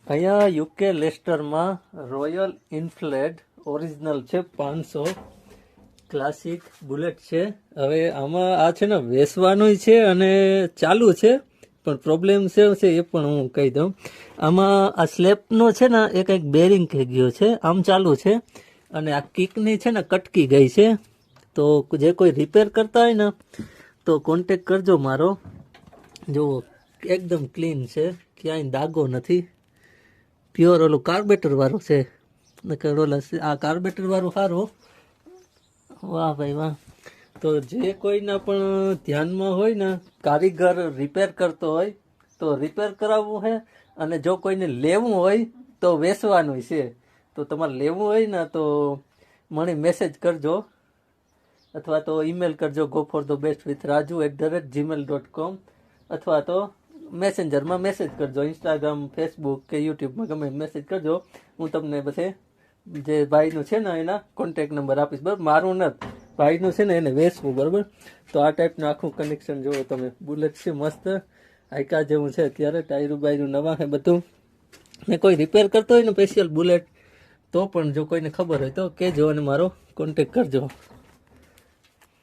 અહીંયા UK લેસ્ટરમાં royal ઇનફ્લેડ original છે 500 classic bullet છે. હવે આમાં આ છે ને વેચવાનું છે અને ચાલુ છે, પણ પ્રોબ્લેમ છે એ પણ હું કહી દઉં. આમાં આ સ્લેપનો છે ને એ કંઈક બેરિંગ થઈ ગયો છે, આમ ચાલુ છે, અને આ કિકની છે ને કટકી ગઈ છે. તો જે કોઈ રિપેર કરતા હોય ને તો કોન્ટેક કરજો મારો. જુઓ એકદમ ક્લીન છે, ક્યાંય દાગો નથી, પ્યોર ઓલું કાર્બેટર વાળું છે. આ કાર્બેટર વાળું સારું. વાહ ભાઈ વાહ. તો જે કોઈના પણ ધ્યાનમાં હોય ને, કારીગર રિપેર કરતો હોય તો રિપેર કરાવવું છે, અને જો કોઈને લેવું હોય તો વેચવાનું છે. તો તમારે લેવું હોય ને તો મને મેસેજ કરજો, અથવા તો ઈમેલ કરજો goforthebestwithraju@gmail.com, અથવા તો મેસેન્જરમાં મેસેજ કરજો, ઇન્સ્ટાગ્રામ, ફેસબુક કે યુટ્યુબમાં ગમે મેસેજ કરજો. હું તમને પછી જે ભાઈનું છે ને એના કોન્ટેક નંબર આપીશ. બરાબર, મારું નથી, ભાઈનું છે ને એને વેચવું. બરાબર, તો આ ટાઈપનું આખું કનેક્શન જુઓ તમે. બુલેટ છે મસ્ત, હાઈકા જેવું છે. અત્યારે ટાયરું બાયરું નવા છે બધું. ને કોઈ રિપેર કરતો હોય ને સ્પેશિયલ બુલેટ, તો પણ જો કોઈને ખબર હોય તો કહેજો અને મારો કોન્ટેક કરજો.